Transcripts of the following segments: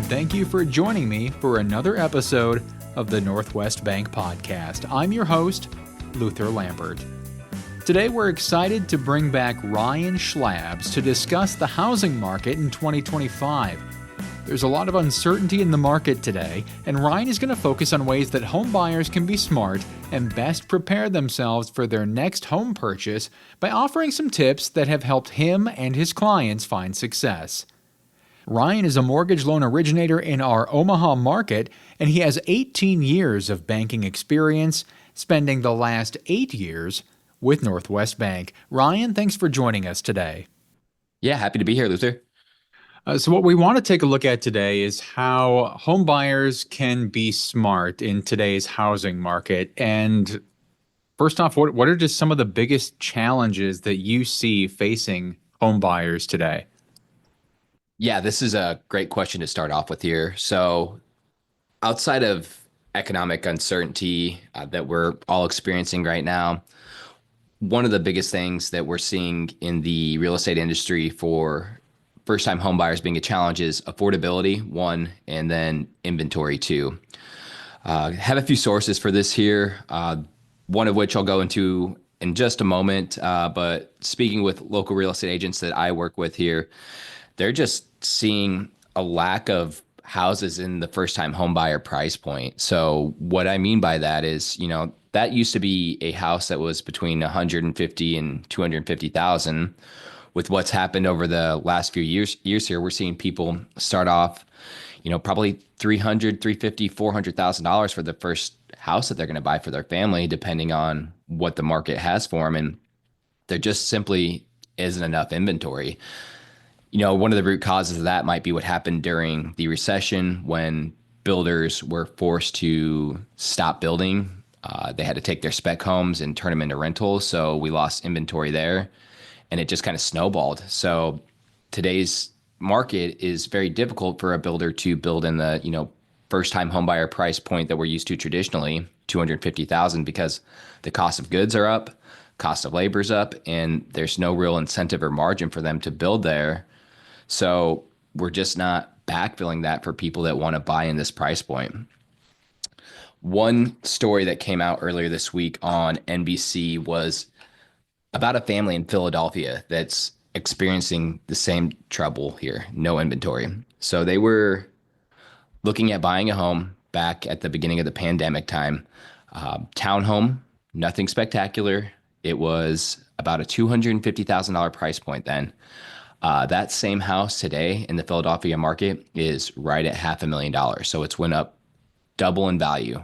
thank you for joining me for another episode of the Northwest Bank Podcast. I'm your host, Luther Lambert. Today we're excited to bring back Ryan Schlabs to discuss the housing market in 2025. There's a lot of uncertainty in the market today, and Ryan is going to focus on ways that home buyers can be smart and best prepare themselves for their next home purchase by offering some tips that have helped him and his clients find success. Ryan is a mortgage loan originator in our Omaha market, and he has 18 years of banking experience, spending the last 8 years with Northwest Bank. Ryan, thanks for joining us today. Yeah, happy to be here, Luther. So what we want to take a look at today is how home buyers can be smart in today's housing market. And first off, what are just some of the biggest challenges that you see facing home buyers today? Yeah, this is a great question to start off with here. So outside of economic uncertainty that we're all experiencing right now, one of the biggest things that we're seeing in the real estate industry for first-time home buyers being a challenge is affordability, one, and then inventory, two. Have a few sources for this here, one of which I'll go into in just a moment. But speaking with local real estate agents that I work with here, they're just seeing a lack of houses in the first-time home buyer price point. So what I mean by that is, that used to be a house that was between 150 and 250,000. With what's happened over the last few years here, we're seeing people start off, probably $300,000, $350,000, $400,000 for the first house that they're going to buy for their family, depending on what the market has for them. And there just simply isn't enough inventory. One of the root causes of that might be what happened during the recession when builders were forced to stop building. They had to take their spec homes and turn them into rentals. So we lost inventory there. And it just kind of snowballed. So today's market is very difficult for a builder to build in the, first-time homebuyer price point that we're used to traditionally, 250,000, because the cost of goods are up, cost of labor is up, and there's no real incentive or margin for them to build there. So we're just not backfilling that for people that want to buy in this price point. One story that came out earlier this week on NBC was about a family in Philadelphia that's experiencing the same trouble here, no inventory. So they were looking at buying a home back at the beginning of the pandemic time. Townhome, nothing spectacular. It was about a $250,000 price point then. That same house today in the Philadelphia market is right at $500,000. So it's went up double in value.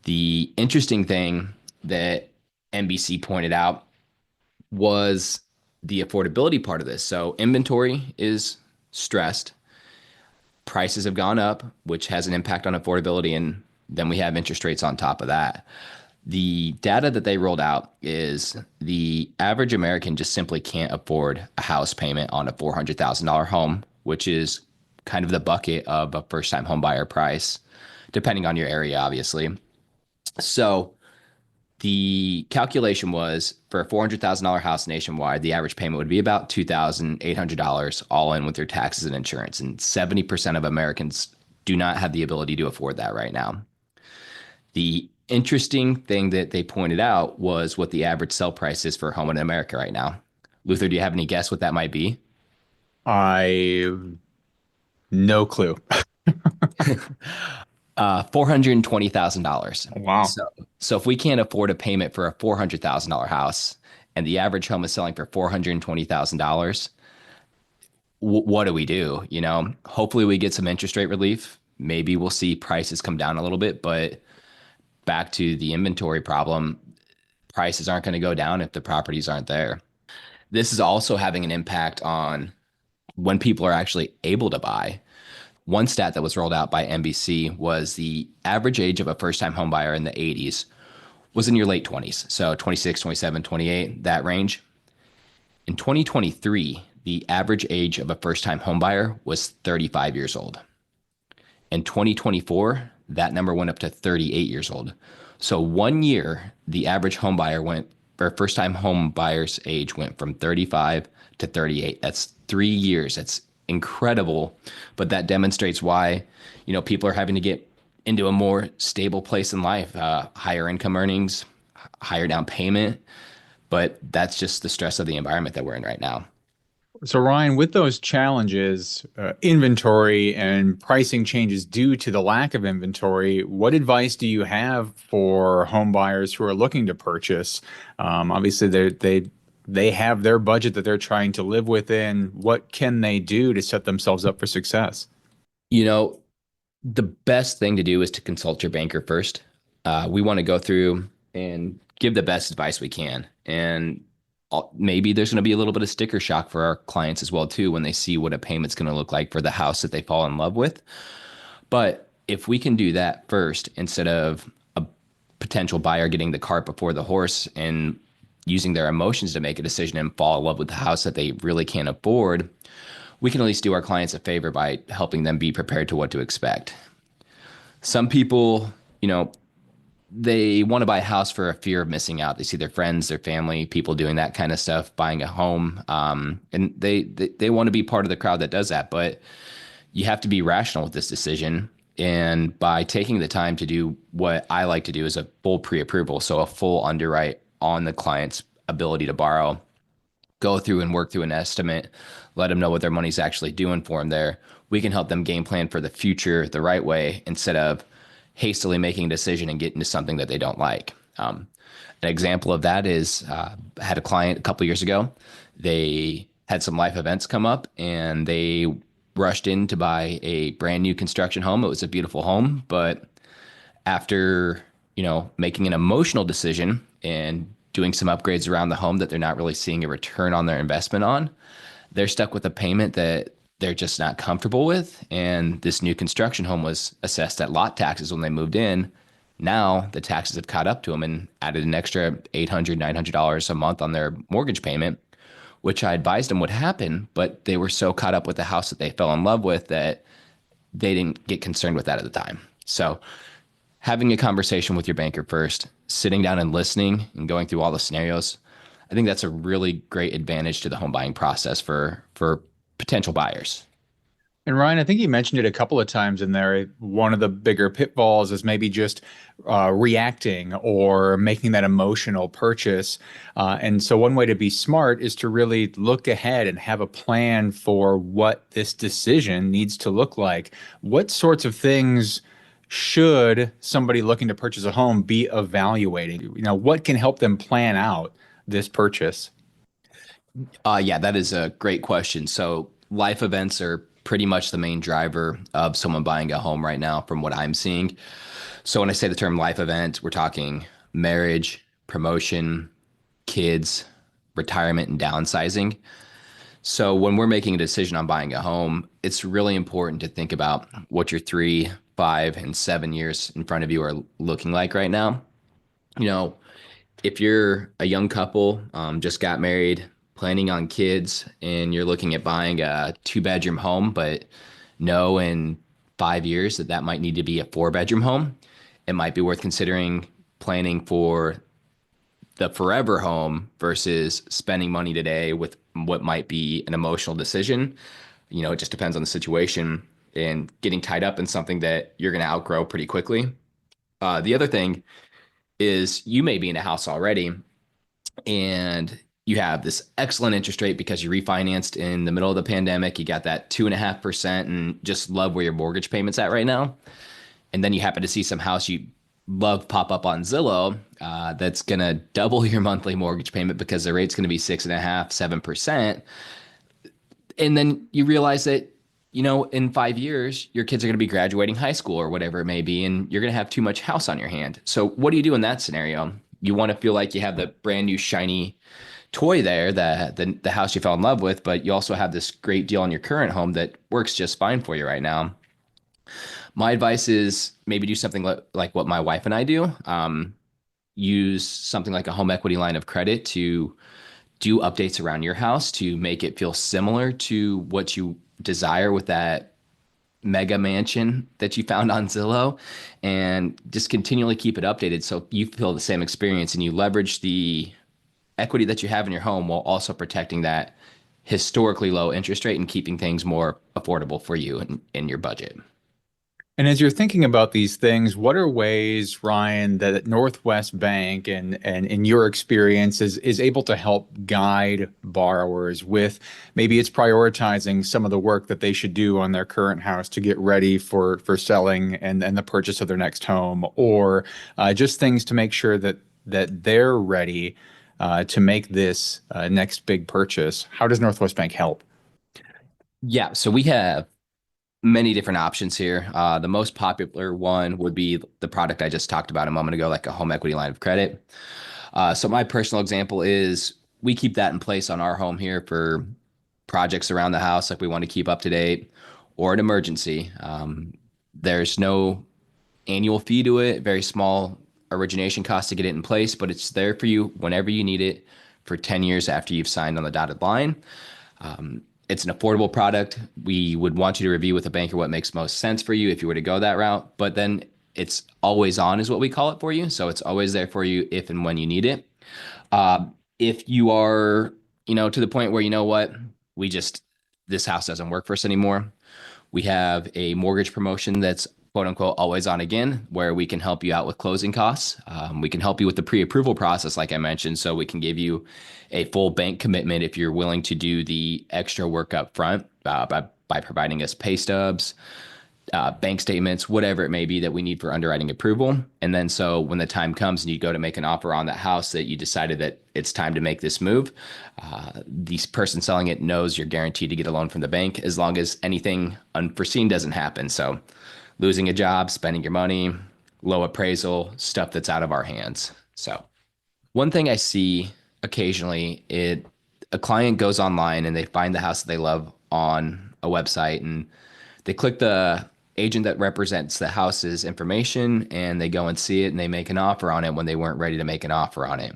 The interesting thing that NBC pointed out was the affordability part of this. So inventory is stressed. Prices have gone up, which has an impact on affordability. And then we have interest rates on top of that. The data that they rolled out is the average American just simply can't afford a house payment on a $400,000 home, which is kind of the bucket of a first-time home buyer price, depending on your area, obviously. So the calculation was for a $400,000 house nationwide, the average payment would be about $2,800 all in with your taxes and insurance. And 70% of Americans do not have the ability to afford that right now. The interesting thing that they pointed out was what the average sell price is for a home in America right now. Luther, do you have any guess what that might be? No clue. $420,000. Wow. So if we can't afford a payment for a $400,000 house and the average home is selling for $420,000, what do we do? Hopefully we get some interest rate relief. Maybe we'll see prices come down a little bit, but back to the inventory problem, prices aren't going to go down if the properties aren't there. This is also having an impact on when people are actually able to buy. One stat that was rolled out by NBC was the average age of a first-time home buyer in the 80s was in your late 20s. So 26, 27, 28, that range. In 2023, the average age of a first-time home buyer was 35 years old. In 2024, that number went up to 38 years old. So 1 year, the average home buyer first-time home buyer's age went from 35 to 38. That's 3 years. That's incredible, but that demonstrates why, people are having to get into a more stable place in life, higher income earnings, higher down payment. But that's just the stress of the environment that we're in right now. So, Ryan, with those challenges, inventory and pricing changes due to the lack of inventory, what advice do you have for home buyers who are looking to purchase? Obviously, they have their budget that they're trying to live within. What can they do to set themselves up for success? You know, the best thing to do is to consult your banker first. We want to go through and give the best advice we can. And maybe there's going to be a little bit of sticker shock for our clients as well too when they see what a payment's going to look like for the house that they fall in love with. But if we can do that first instead of a potential buyer getting the cart before the horse and using their emotions to make a decision and fall in love with the house that they really can't afford, we can at least do our clients a favor by helping them be prepared to what to expect. Some people, they want to buy a house for a fear of missing out. They see their friends, their family, people doing that kind of stuff, buying a home, and they want to be part of the crowd that does that. But you have to be rational with this decision. And by taking the time to do what I like to do is a full pre-approval, so a full underwrite on the client's ability to borrow, go through and work through an estimate, let them know what their money's actually doing for them there. We can help them game plan for the future the right way instead of hastily making a decision and get into something that they don't like. An example of that is I had a client a couple of years ago. They had some life events come up and they rushed in to buy a brand new construction home. It was a beautiful home, but after, making an emotional decision and doing some upgrades around the home that they're not really seeing a return on their investment on, they're stuck with a payment that they're just not comfortable with. And this new construction home was assessed at lot taxes when they moved in. Now the taxes have caught up to them and added an extra $800, $900 a month on their mortgage payment, which I advised them would happen, but they were so caught up with the house that they fell in love with that they didn't get concerned with that at the time. So having a conversation with your banker first, sitting down and listening and going through all the scenarios, I think that's a really great advantage to the home buying process for potential buyers. And Ryan, I think you mentioned it a couple of times in there. One of the bigger pitfalls is maybe just reacting or making that emotional purchase. And so, one way to be smart is to really look ahead and have a plan for what this decision needs to look like. What sorts of things should somebody looking to purchase a home be evaluating? What can help them plan out this purchase? Yeah, that is a great question. So life events are pretty much the main driver of someone buying a home right now, from what I'm seeing. So when I say the term life event, we're talking marriage, promotion, kids, retirement, and downsizing. So when we're making a decision on buying a home, it's really important to think about what your 3, 5, and 7 years in front of you are looking like right now. You know, if you're a young couple, just got married, planning on kids, and you're looking at buying a 2-bedroom home, but know in 5 years that might need to be a 4-bedroom home, it might be worth considering planning for the forever home versus spending money today with what might be an emotional decision. It just depends on the situation and getting tied up in something that you're going to outgrow pretty quickly. The other thing is you may be in a house already and you have this excellent interest rate because you refinanced in the middle of the pandemic. You got that 2.5% and just love where your mortgage payment's at right now. And then you happen to see some house you love pop up on Zillow that's going to double your monthly mortgage payment because the rate's going to be 6.5%, 7%. And then you realize that, in 5 years, your kids are going to be graduating high school or whatever it may be, and you're going to have too much house on your hand. So what do you do in that scenario? You want to feel like you have the brand new shiny toy there, the house you fell in love with, but you also have this great deal on your current home that works just fine for you right now. My advice is maybe do something like what my wife and I do. Use something like a home equity line of credit to do updates around your house to make it feel similar to what you desire with that mega mansion that you found on Zillow, and just continually keep it updated so you feel the same experience and you leverage the equity that you have in your home while also protecting that historically low interest rate and keeping things more affordable for you in your budget. And as you're thinking about these things, what are ways, Ryan, that Northwest Bank and in your experience is able to help guide borrowers with maybe it's prioritizing some of the work that they should do on their current house to get ready for selling and the purchase of their next home, or just things to make sure that they're ready to make this next big purchase. How does Northwest Bank help? Yeah, so we have many different options here. The most popular one would be the product I just talked about a moment ago, like a home equity line of credit. So my personal example is we keep that in place on our home here for projects around the house, like we want to keep up to date, or an emergency. There's no annual fee to it, very small origination cost to get it in place, but it's there for you whenever you need it for 10 years after you've signed on the dotted line. It's an affordable product. We would want you to review with a banker what makes most sense for you if you were to go that route. But then it's always on, is what we call it for you. So it's always there for you if and when you need it. If you are, to the point where, you know what, this house doesn't work for us anymore. We have a mortgage promotion that's quote unquote always on again, where we can help you out with closing costs. We can help you with the pre-approval process, like I mentioned. So we can give you a full bank commitment if you're willing to do the extra work up front by providing us pay stubs, bank statements, whatever it may be that we need for underwriting approval. And then so when the time comes and you go to make an offer on that house that you decided that it's time to make this move, the person selling it knows you're guaranteed to get a loan from the bank as long as anything unforeseen doesn't happen. So losing a job, spending your money, low appraisal, stuff that's out of our hands. So one thing I see occasionally, a client goes online and they find the house that they love on a website and they click the agent that represents the house's information and they go and see it and they make an offer on it when they weren't ready to make an offer on it.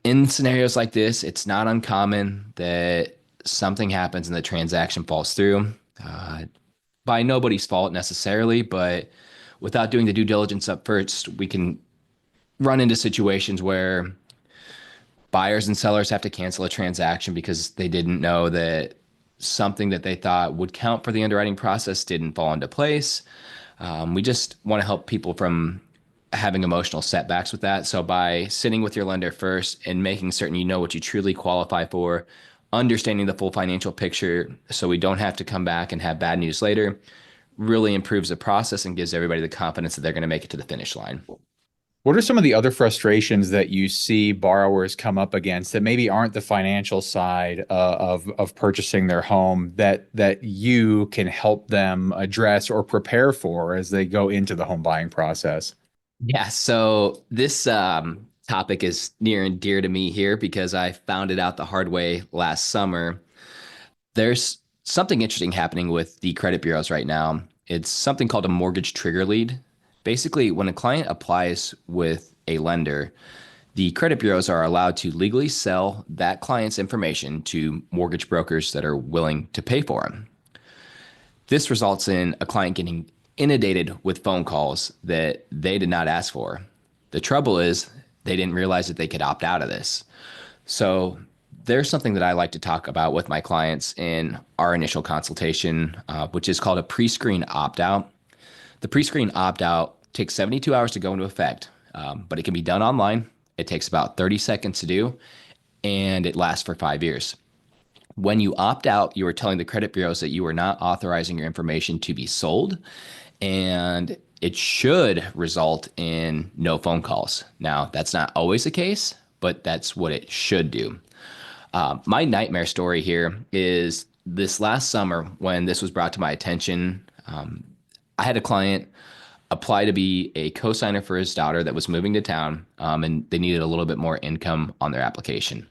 In scenarios like this, it's not uncommon that something happens and the transaction falls through. By nobody's fault necessarily, but without doing the due diligence up first, we can run into situations where buyers and sellers have to cancel a transaction because they didn't know that something that they thought would count for the underwriting process didn't fall into place. We just want to help people from having emotional setbacks with that. So by sitting with your lender first and making certain you know what you truly qualify for, understanding the full financial picture so we don't have to come back and have bad news later, really improves the process and gives everybody the confidence that they're going to make it to the finish line. What are some of the other frustrations that you see borrowers come up against that maybe aren't the financial side of purchasing their home that you can help them address or prepare for as they go into the home buying process? Yeah, so this topic is near and dear to me here because I found it out the hard way last summer. There's something interesting happening with the credit bureaus right now. It's something called a mortgage trigger lead. Basically, when a client applies with a lender, the credit bureaus are allowed to legally sell that client's information to mortgage brokers that are willing to pay for them. This results in a client getting inundated with phone calls that they did not ask for. The trouble is they didn't realize that they could opt out of this. So there's something that I like to talk about with my clients in our initial consultation, which is called a pre-screen opt-out. The pre-screen opt-out takes 72 hours to go into effect, but it can be done online. It takes about 30 seconds to do, and it lasts for 5 years. When you opt out, you are telling the credit bureaus that you are not authorizing your information to be sold, and it should result in no phone calls. Now, that's not always the case, but that's what it should do. My nightmare story here is this last summer when this was brought to my attention. I had a client apply to be a co-signer for his daughter that was moving to town, and they needed a little bit more income on their application.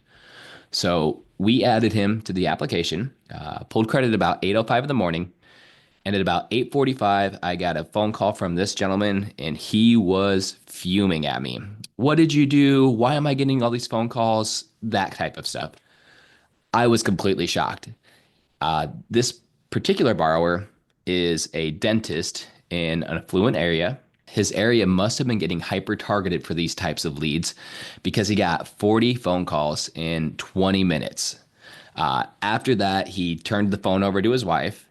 So we added him to the application, pulled credit at about 8:05 in the morning, and at about 8:45, I got a phone call from this gentleman, and he was fuming at me. What did you do? Why am I getting all these phone calls? That type of stuff. I was completely shocked. This particular borrower is a dentist in an affluent area. His area must have been getting hyper targeted for these types of leads because he got 40 phone calls in 20 minutes. After that, he turned the phone over to his wife.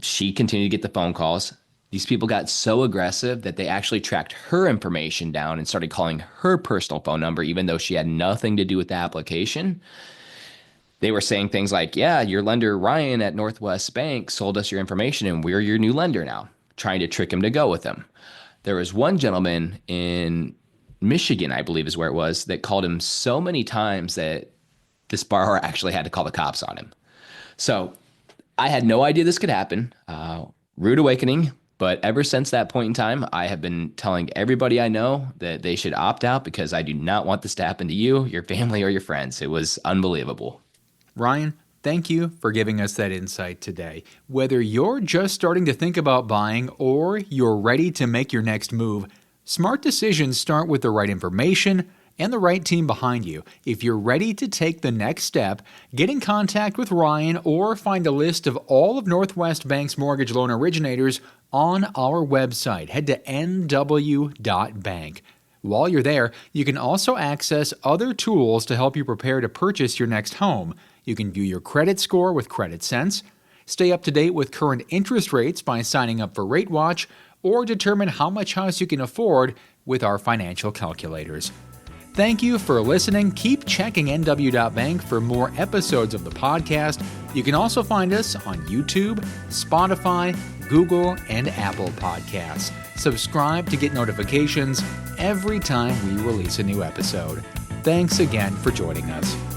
She continued to get the phone calls. These people got so aggressive that they actually tracked her information down and started calling her personal phone number, even though she had nothing to do with the application. They were saying things like, yeah, your lender Ryan at Northwest Bank sold us your information and we're your new lender now, trying to trick him to go with them. There was one gentleman in Michigan, I believe is where it was, that called him so many times that this borrower actually had to call the cops on him. So I had no idea this could happen. Rude awakening. But ever since that point in time, I have been telling everybody I know that they should opt out because I do not want this to happen to you, your family, or your friends. It was unbelievable. Ryan, thank you for giving us that insight today. Whether you're just starting to think about buying or you're ready to make your next move, smart decisions start with the right information and the right team behind you. If you're ready to take the next step, get in contact with Ryan or find a list of all of Northwest Bank's mortgage loan originators on our website. Head to nw.bank. While you're there, you can also access other tools to help you prepare to purchase your next home. You can view your credit score with Credit Sense, stay up to date with current interest rates by signing up for Rate Watch, or determine how much house you can afford with our financial calculators. Thank you for listening. Keep checking nw.bank for more episodes of the podcast. You can also find us on YouTube, Spotify, Google, and Apple Podcasts. Subscribe to get notifications every time we release a new episode. Thanks again for joining us.